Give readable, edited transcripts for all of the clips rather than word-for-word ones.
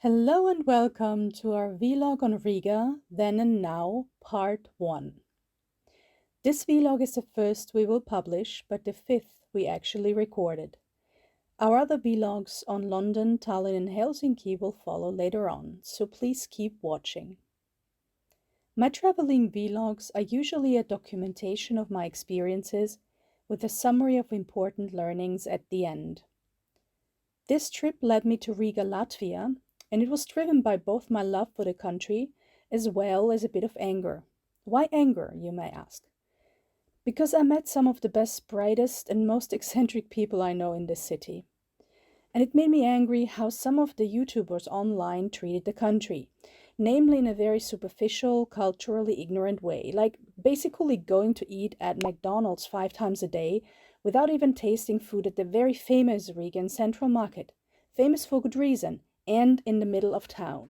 Hello and welcome to our vlog on Riga, Then and Now, Part 1. This vlog is the first we will publish, but the fifth we actually recorded. Our other vlogs on London, Tallinn and Helsinki will follow later on, so please keep watching. My traveling vlogs are usually a documentation of my experiences with a summary of important learnings at the end. This trip led me to Riga, Latvia, and it was driven by both my love for the country as well as a bit of anger. Why anger, you may ask? Because I met some of the best, brightest, and most eccentric people I know in this city. And it made me angry how some of the YouTubers online treated the country, namely in a very superficial, culturally ignorant way, like basically going to eat at McDonald's 5 times a day without even tasting food at the very famous Riga Central Market, famous for good reason, and in the middle of town.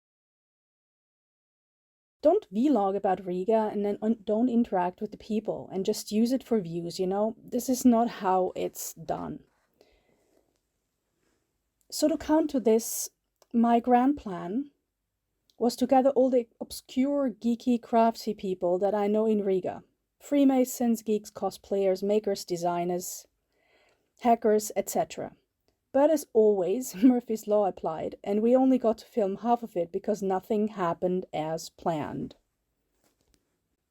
Don't vlog about Riga and then don't interact with the people and just use it for views, This is not how it's done. So to counter this, my grand plan was to gather all the obscure, geeky, crafty people that I know in Riga. Freemasons, geeks, cosplayers, makers, designers, hackers, etc. But as always, Murphy's Law applied, and we only got to film half of it because nothing happened as planned.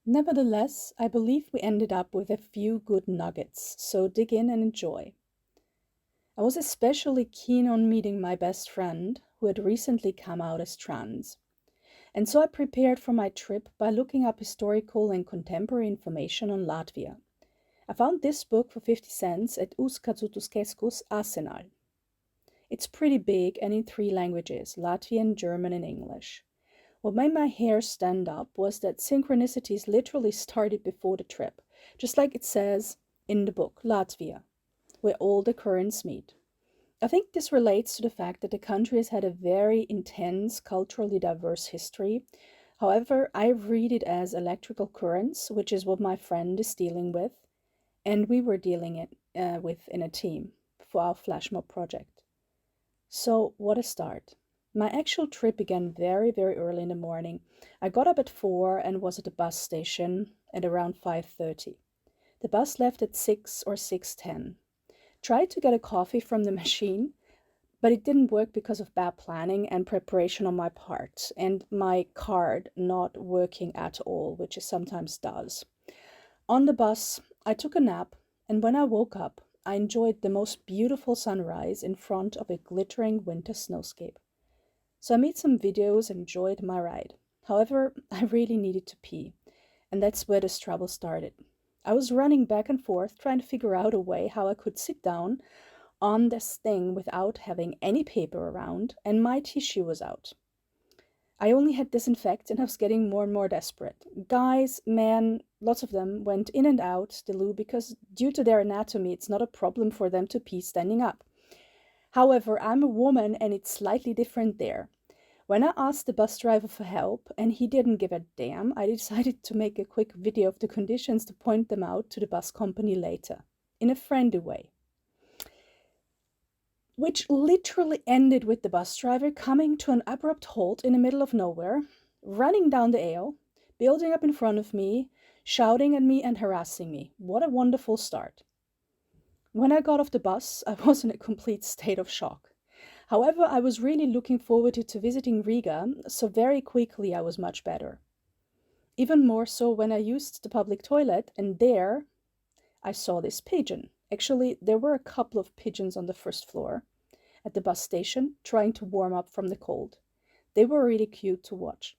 Nevertheless, I believe we ended up with a few good nuggets, so dig in and enjoy. I was especially keen on meeting my best friend, who had recently come out as trans. And so I prepared for my trip by looking up historical and contemporary information on Latvia. I found this book for 50 cents at Uzskaituskeskus Arsenal. It's pretty big and in 3 languages, Latvian, German and English. What made my hair stand up was that synchronicities literally started before the trip, just like it says in the book, Latvia, where all the currents meet. I think this relates to the fact that the country has had a very intense, culturally diverse history. However, I read it as electrical currents, which is what my friend is dealing with, and we were dealing with in a team for our flash mob project. So, what a start. My actual trip began very, very early in the morning. I got up at 4 and was at the bus station at around 5:30. The bus left at 6 or 6:10. Tried to get a coffee from the machine, but it didn't work because of bad planning and preparation on my part, and my card not working at all, which it sometimes does. On the bus, I took a nap, and when I woke up, I enjoyed the most beautiful sunrise in front of a glittering winter snowscape. So I made some videos and enjoyed my ride. However, I really needed to pee, and that's where this trouble started. I was running back and forth trying to figure out a way how I could sit down on this thing without having any paper around, and my tissue was out. I only had disinfect and I was getting more and more desperate. Guys, men, lots of them went in and out the loo because due to their anatomy, it's not a problem for them to pee standing up. However, I'm a woman and it's slightly different there. When I asked the bus driver for help and he didn't give a damn, I decided to make a quick video of the conditions to point them out to the bus company later, in a friendly way. Which literally ended with the bus driver coming to an abrupt halt in the middle of nowhere, running down the aisle, building up in front of me, shouting at me and harassing me. What a wonderful start. When I got off the bus, I was in a complete state of shock. However, I was really looking forward to visiting Riga, so very quickly I was much better. Even more so when I used the public toilet, and there I saw this pigeon. Actually, there were a couple of pigeons on the first floor at the bus station trying to warm up from the cold. They were really cute to watch.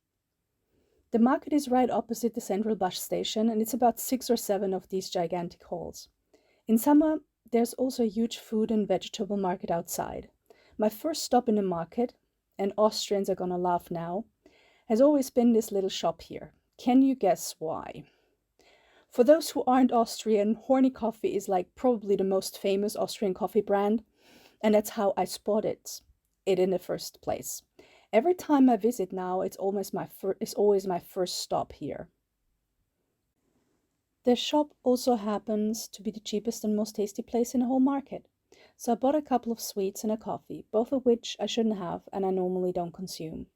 The market is right opposite the central bus station, and it's about 6 or 7 of these gigantic halls. In summer, there's also a huge food and vegetable market outside. My first stop in the market, and Austrians are gonna laugh now, has always been this little shop here. Can you guess why? For those who aren't Austrian, Horny Coffee is like probably the most famous Austrian coffee brand, and that's how I spotted it in the first place. Every time I visit now, it's always my first stop here. The shop also happens to be the cheapest and most tasty place in the whole market. So I bought a couple of sweets and a coffee, both of which I shouldn't have and I normally don't consume.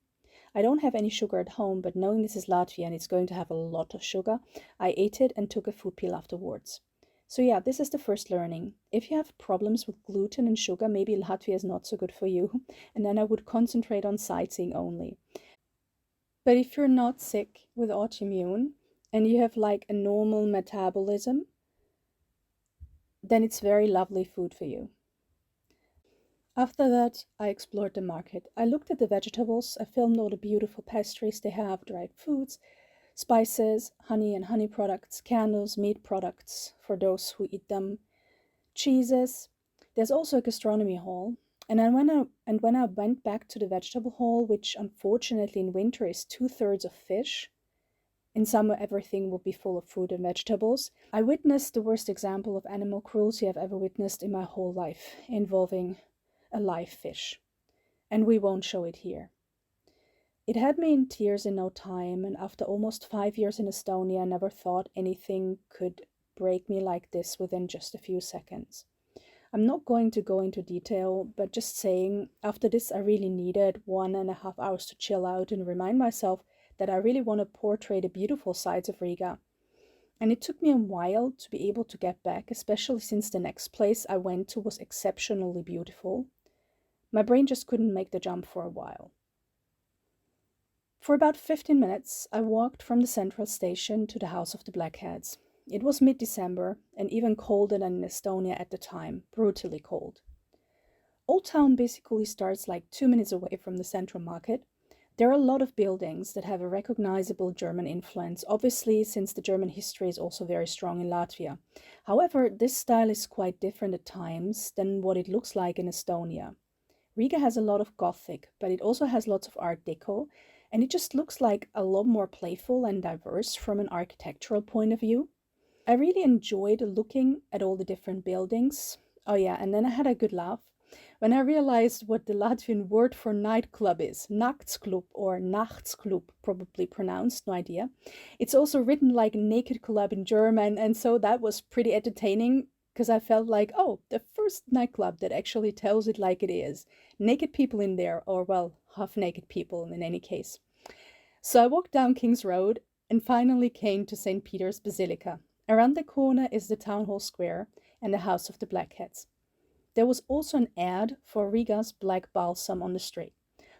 I don't have any sugar at home, but knowing this is Latvia and it's going to have a lot of sugar, I ate it and took a food peel afterwards. So yeah, this is the first learning. If you have problems with gluten and sugar, maybe Latvia is not so good for you, and then I would concentrate on sightseeing only. But if you're not sick with autoimmune and you have like a normal metabolism, then it's very lovely food for you. After that, I explored the market. I looked at the vegetables, I filmed all the beautiful pastries they have, dried foods, spices, honey and honey products, candles, meat products for those who eat them, cheeses. There's also a gastronomy hall. And when I went back to the vegetable hall, which unfortunately in winter is 2/3 of fish, in summer everything will be full of fruit and vegetables, I witnessed the worst example of animal cruelty I've ever witnessed in my whole life, involving a live fish. And we won't show it here. It had me in tears in no time, and after almost 5 years in Estonia, I never thought anything could break me like this within just a few seconds. I'm not going to go into detail, but just saying, after this, I really needed 1.5 hours to chill out and remind myself that I really want to portray the beautiful sides of Riga. And it took me a while to be able to get back, especially since the next place I went to was exceptionally beautiful. My brain just couldn't make the jump for a while. For about 15 minutes, I walked from the central station to the house of the Blackheads. It was mid-December and even colder than in Estonia at the time, brutally cold. Old Town basically starts like 2 minutes away from the central market. There are a lot of buildings that have a recognizable German influence, obviously since the German history is also very strong in Latvia. However, this style is quite different at times than what it looks like in Estonia. Riga has a lot of Gothic, but it also has lots of Art Deco, and it just looks like a lot more playful and diverse from an architectural point of view. I really enjoyed looking at all the different buildings. Oh yeah, and then I had a good laugh when I realized what the Latvian word for nightclub is. Nachtsclub or Nachtsclub, probably pronounced, no idea. It's also written like naked club in German, and so that was pretty entertaining because I felt like, oh, the first nightclub that actually tells it like it is. Naked people in there, or well, half naked people in any case. So I walked down King's Road and finally came to St. Peter's Basilica. Around the corner is the Town Hall Square and the House of the Blackheads. There was also an ad for Riga's Black Balsam on the street.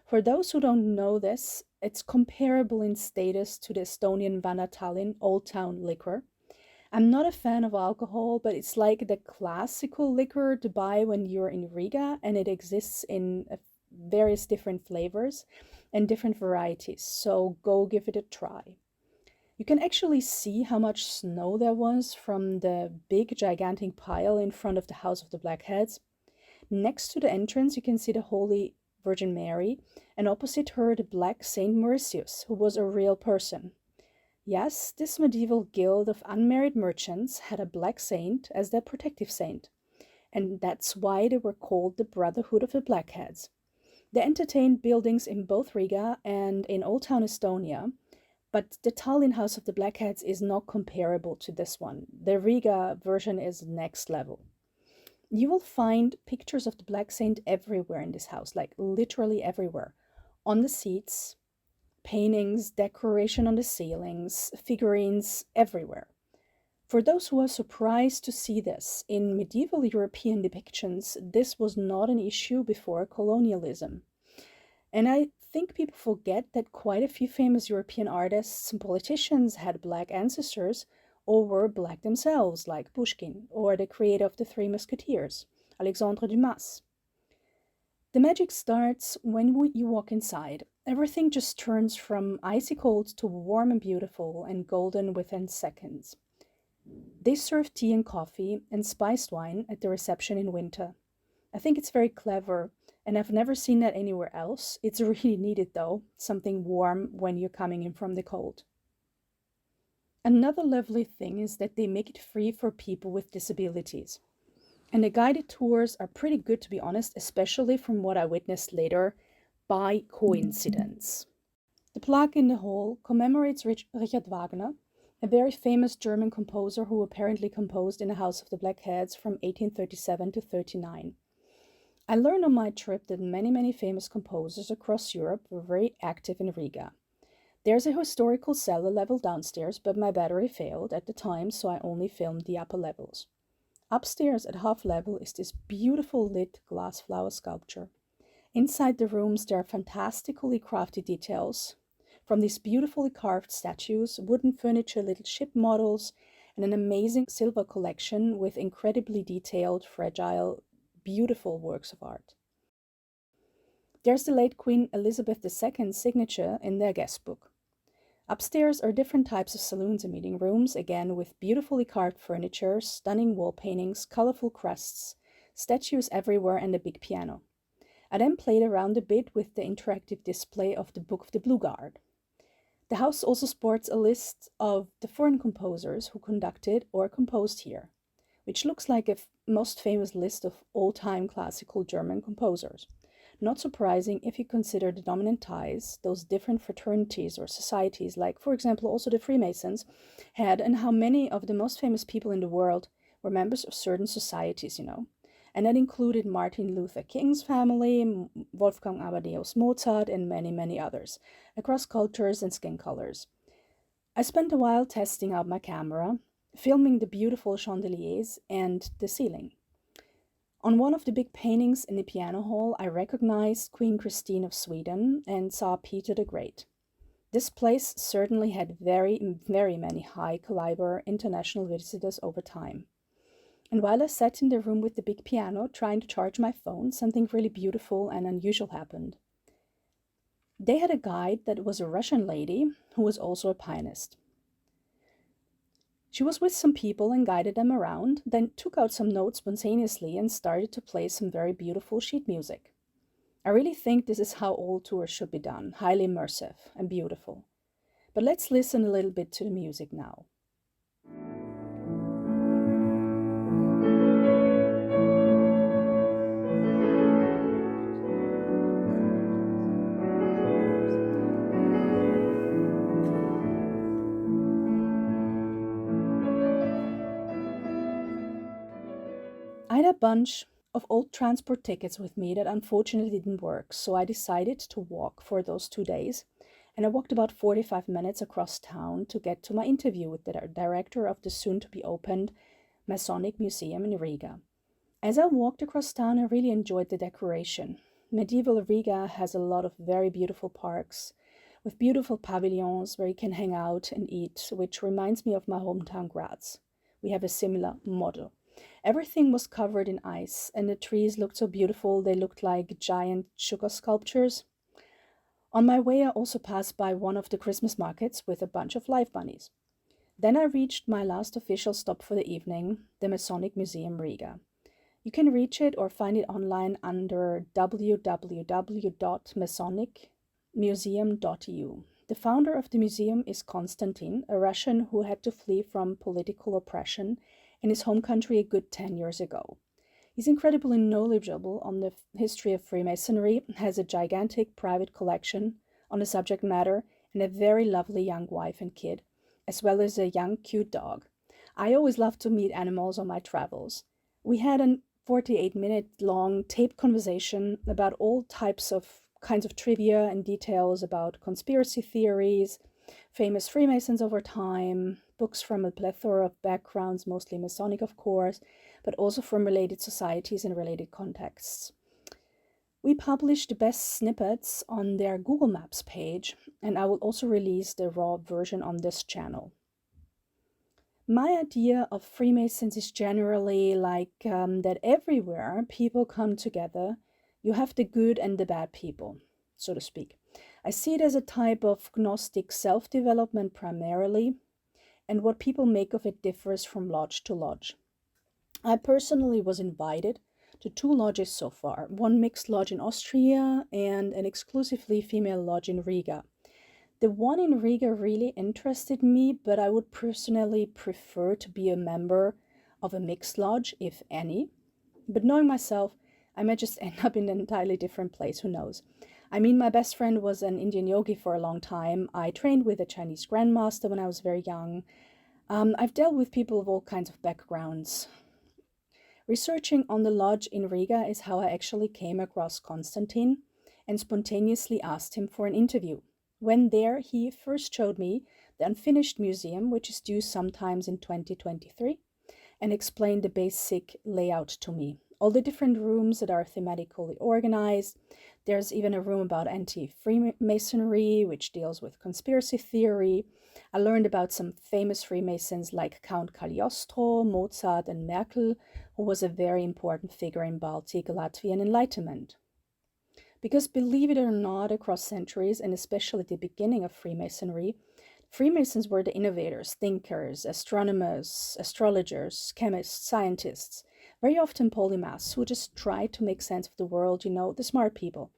For those who don't know this, it's comparable in status to the Estonian Vana Tallinn Old Town liquor. I'm not a fan of alcohol, but it's like the classical liquor to buy when you're in Riga, and it exists in various different flavors and different varieties, so go give it a try. You can actually see how much snow there was from the big gigantic pile in front of the House of the Blackheads. Next to the entrance you can see the Holy Virgin Mary, and opposite her the Black Saint Mauritius, who was a real person. Yes, this medieval guild of unmarried merchants had a black saint as their protective saint, and that's why they were called the Brotherhood of the Blackheads. They entertained buildings in both Riga and in Old Town Estonia, but the Tallinn House of the Blackheads is not comparable to this one. The Riga version is next level. You will find pictures of the Black Saint everywhere in this house, like literally everywhere. On the seats, paintings, decoration on the ceilings, figurines everywhere. For those who are surprised to see this, in medieval European depictions, this was not an issue before colonialism. And I think people forget that quite a few famous European artists and politicians had black ancestors or were black themselves, like Pushkin or the creator of the Three Musketeers, Alexandre Dumas. The magic starts when you walk inside. Everything just turns from icy cold to warm and beautiful and golden within seconds. They serve tea and coffee and spiced wine at the reception in winter. I think it's very clever, and I've never seen that anywhere else. It's really needed though, something warm when you're coming in from the cold. Another lovely thing is that they make it free for people with disabilities. And the guided tours are pretty good, to be honest, especially from what I witnessed later by coincidence. The plaque in the hall commemorates Richard Wagner, a very famous German composer who apparently composed in the House of the Blackheads from 1837 to 39. I learned on my trip that many famous composers across Europe were very active in Riga. There's a historical cellar level downstairs, but my battery failed at the time, so I only filmed the upper levels. Upstairs at half level is this beautiful lit glass flower sculpture. Inside the rooms, there are fantastically crafted details from these beautifully carved statues, wooden furniture, little ship models, and an amazing silver collection with incredibly detailed, fragile, beautiful works of art. There's the late Queen Elizabeth II's signature in their guest book. Upstairs are different types of saloons and meeting rooms, again with beautifully carved furniture, stunning wall paintings, colorful crests, statues everywhere, and a big piano. I then played around a bit with the interactive display of the Book of the Blue Guard. The house also sports a list of the foreign composers who conducted or composed here, which looks like a most famous list of all-time classical German composers. Not surprising if you consider the dominant ties those different fraternities or societies, like for example also the Freemasons, had, and how many of the most famous people in the world were members of certain societies, And that included Martin Luther King's family, Wolfgang Amadeus Mozart, and many others, across cultures and skin colors. I spent a while testing out my camera, filming the beautiful chandeliers and the ceiling. On one of the big paintings in the piano hall, I recognized Queen Christine of Sweden and Tsar Peter the Great. This place certainly had very many high caliber international visitors over time. And while I sat in the room with the big piano trying to charge my phone, something really beautiful and unusual happened. They had a guide that was a Russian lady who was also a pianist. She was with some people and guided them around, then took out some notes spontaneously and started to play some very beautiful sheet music. I really think this is how all tours should be done, highly immersive and beautiful. But let's listen a little bit to the music now. I had a bunch of old transport tickets with me that unfortunately didn't work, so I decided to walk for those 2 days, and I walked about 45 minutes across town to get to my interview with the director of the soon-to-be-opened Masonic Museum in Riga. As I walked across town, I really enjoyed the decoration. Medieval Riga has a lot of very beautiful parks with beautiful pavilions where you can hang out and eat, which reminds me of my hometown Graz. We have a similar motto. Everything was covered in ice, and the trees looked so beautiful, they looked like giant sugar sculptures. On my way, I also passed by one of the Christmas markets with a bunch of live bunnies. Then I reached my last official stop for the evening, the Masonic Museum Riga. You can reach it or find it online under www.masonicmuseum.eu. The founder of the museum is Konstantin, a Russian who had to flee from political oppression in his home country a good 10 years ago. He's incredibly knowledgeable on the history of Freemasonry, has a gigantic private collection on the subject matter, and a very lovely young wife and kid, as well as a young cute dog. I always love to meet animals on my travels. We had a 48-minute long tape conversation about all kinds of trivia and details about conspiracy theories, famous Freemasons over time, books from a plethora of backgrounds, mostly Masonic of course, but also from related societies and related contexts. We published the best snippets on their Google Maps page, and I will also release the raw version on this channel. My idea of Freemasons is generally that everywhere people come together, you have the good and the bad people, so to speak. I see it as a type of Gnostic self-development primarily, and what people make of it differs from lodge to lodge. I personally was invited to 2 lodges so far, one mixed lodge in Austria and an exclusively female lodge in Riga. The one in Riga really interested me, but I would personally prefer to be a member of a mixed lodge, if any. But knowing myself, I might just end up in an entirely different place, who knows. I mean, my best friend was an Indian yogi for a long time. I trained with a Chinese grandmaster when I was very young. I've dealt with people of all kinds of backgrounds. Researching on the lodge in Riga is how I actually came across Konstantin and spontaneously asked him for an interview. When there, he first showed me the unfinished museum, which is due sometimes in 2023, and explained the basic layout to me. All the different rooms that are thematically organized. There's even a room about anti-Freemasonry, which deals with conspiracy theory. I learned about some famous Freemasons like Count Cagliostro, Mozart, and Merkel, who was a very important figure in Baltic Latvian Enlightenment. Because believe it or not, across centuries, and especially at the beginning of Freemasonry, Freemasons were the innovators, thinkers, astronomers, astrologers, chemists, scientists, very often polymaths who just tried to make sense of the world, the smart people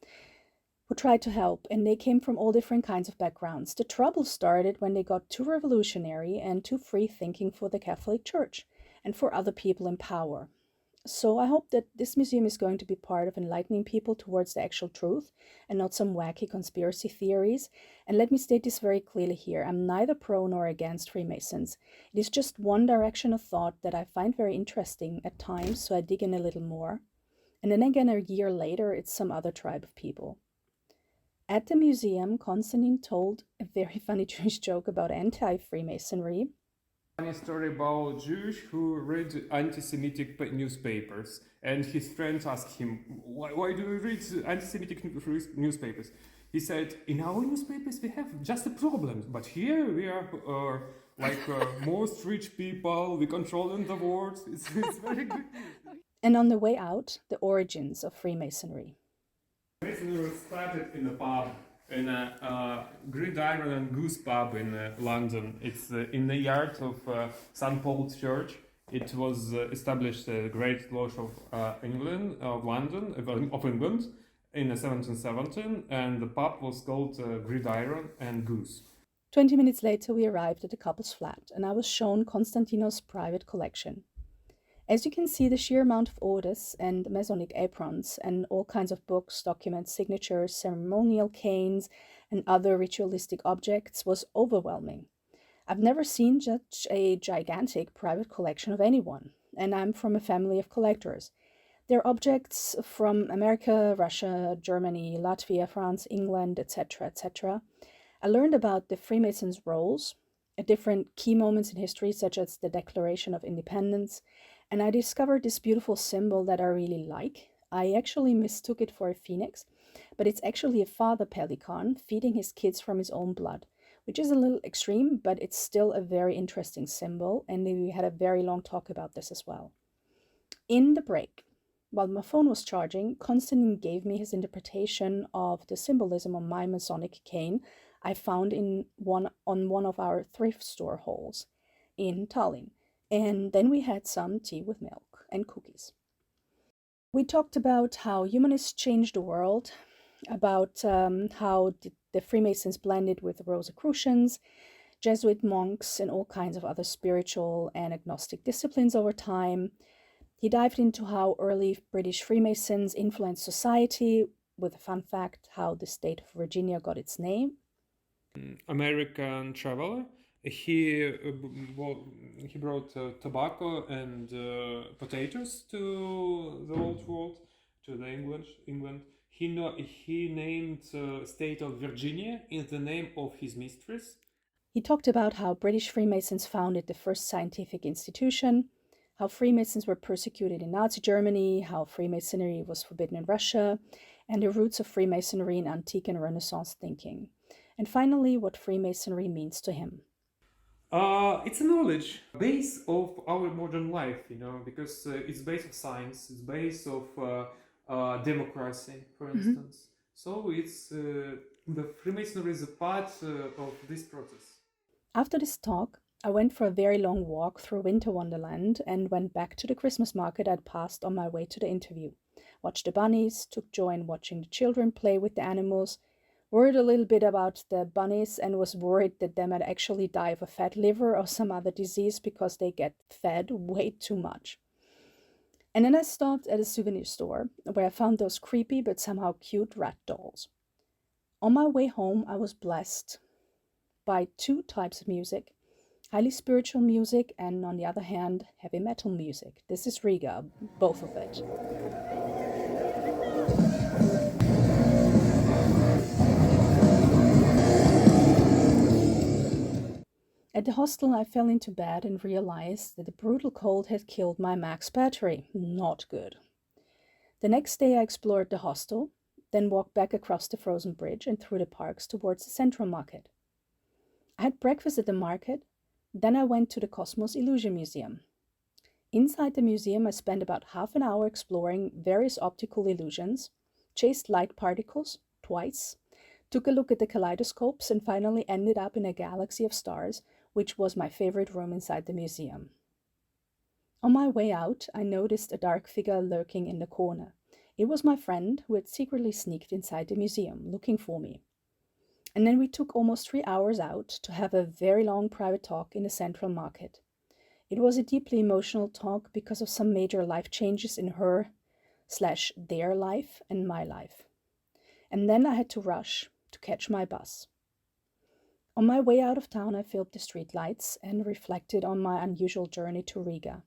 who tried to help, and they came from all different kinds of backgrounds. The trouble started when they got too revolutionary and too free thinking for the Catholic Church and for other people in power. So I hope that this museum is going to be part of enlightening people towards the actual truth and not some wacky conspiracy theories. And let me state this very clearly here. I'm neither pro nor against Freemasons. It is just one direction of thought that I find very interesting at times, so I dig in a little more. And then again, a year later, it's some other tribe of people. At the museum, Konstantin told a very funny Jewish joke about anti-Freemasonry. Funny story about Jews who read anti-Semitic newspapers, and his friends asked him, why do you read anti-Semitic newspapers? He said, in our newspapers we have just a problem, but here we are most rich people, we control the world. It's very good. And on the way out, the origins of Freemasonry. Masonry started in a pub, in a Gridiron and Goose pub in London. It's in the yard of St. Paul's Church. It was established the Great Lodge of England, of London, of England, in 1717, and the pub was called Gridiron and Goose. 20 minutes later, we arrived at the couple's flat, and I was shown Konstantino's private collection. As you can see, the sheer amount of orders and Masonic aprons and all kinds of books, documents, signatures, ceremonial canes, and other ritualistic objects was overwhelming. I've never seen such a gigantic private collection of anyone, and I'm from a family of collectors. They're objects from America, Russia, Germany, Latvia, France, England, etc., etc. I learned about the Freemasons' roles at different key moments in history, such as the Declaration of Independence, and I discovered this beautiful symbol that I really like. I actually mistook it for a phoenix, but it's actually a father pelican feeding his kids from his own blood, which is a little extreme, but it's still a very interesting symbol, and we had a very long talk about this as well. In the break, while my phone was charging, Konstantin gave me his interpretation of the symbolism on my Masonic cane I found on one of our thrift store hauls in Tallinn. And then we had some tea with milk and cookies. We talked about how humanists changed the world, about how the Freemasons blended with the Rosicrucians, Jesuit monks, and all kinds of other spiritual and agnostic disciplines over time. He dived into how early British Freemasons influenced society, with a fun fact how the state of Virginia got its name. American traveler. He brought tobacco and potatoes to the old world, to the England. He named state of Virginia in the name of his mistress. He talked about how British Freemasons founded the first scientific institution, how Freemasons were persecuted in Nazi Germany, how Freemasonry was forbidden in Russia, and the roots of Freemasonry in antique and Renaissance thinking. And finally, what Freemasonry means to him. It's a knowledge base of our modern life, because it's base of science, it's base of democracy, for instance. So it's the Freemasonry is a part of this process. After this talk, I went for a very long walk through Winter Wonderland and went back to the Christmas market I'd passed on my way to the interview. Watched the bunnies, took joy in watching the children play with the animals, worried a little bit about the bunnies and was worried that they might actually die of a fat liver or some other disease because they get fed way too much. And then I stopped at a souvenir store where I found those creepy but somehow cute rat dolls. On my way home, I was blessed by two types of music. highly spiritual music, and on the other hand, heavy metal music. This is Riga, both of it. At the hostel, I fell into bed and realized that the brutal cold had killed my max battery. Not good. The next day, I explored the hostel, then walked back across the frozen bridge and through the parks towards the central market. I had breakfast at the market, then I went to the Cosmos Illusion Museum. Inside the museum, I spent about half an hour exploring various optical illusions, chased light particles twice, took a look at the kaleidoscopes, and finally ended up in a galaxy of stars, which was my favorite room inside the museum. On my way out, I noticed a dark figure lurking in the corner. It was my friend who had secretly sneaked inside the museum, looking for me. And then we took almost 3 hours out to have a very long private talk in the central market. It was a deeply emotional talk because of some major life changes in her/their life and my life. And then I had to rush to catch my bus. On my way out of town, I filmed the streetlights and reflected on my unusual journey to Riga,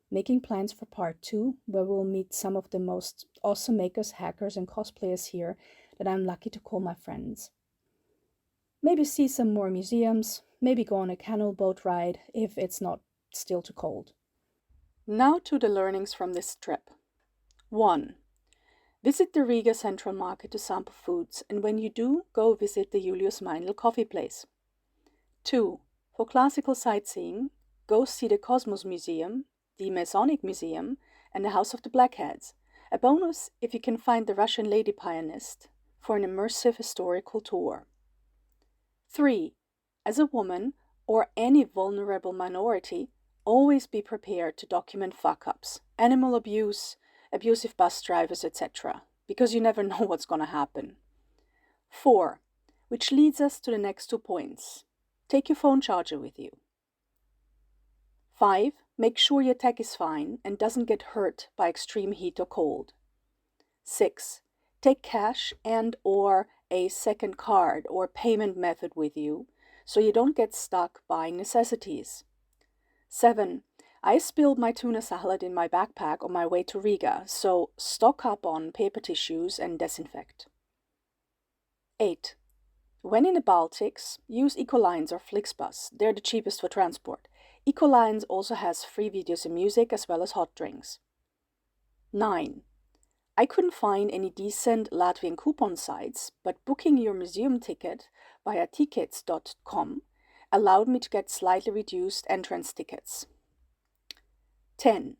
making plans for part 2, where we'll meet some of the most awesome makers, hackers, and cosplayers here that I'm lucky to call my friends. Maybe see some more museums, maybe go on a canal boat ride if it's not still too cold. Now to the learnings from this trip. 1. Visit the Riga Central Market to sample foods, and when you do, go visit the Julius Meindl coffee place. 2. For classical sightseeing, go see the Cosmos Museum, the Masonic Museum, and the House of the Blackheads. A bonus if you can find the Russian lady pianist for an immersive historical tour. 3. As a woman, or any vulnerable minority, always be prepared to document fuck-ups, animal abuse, abusive bus drivers, etc., because you never know what's going to happen. 4. Which leads us to the next 2 points. Take your phone charger with you. 5. Make sure your tech is fine and doesn't get hurt by extreme heat or cold. 6. Take cash and/or a second card or payment method with you so you don't get stuck buying necessities. 7. I spilled my tuna salad in my backpack on my way to Riga, so stock up on paper tissues and disinfect. 8. When in the Baltics, use Ecolines or Flixbus. They're the cheapest for transport. Ecolines also has free videos and music as well as hot drinks. 9. I couldn't find any decent Latvian coupon sites, but booking your museum ticket via tickets.com allowed me to get slightly reduced entrance tickets. 10.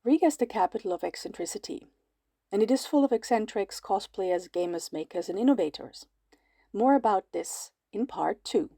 Riga is the capital of eccentricity, and it is full of eccentrics, cosplayers, gamers, makers, and innovators. More about this in part 2.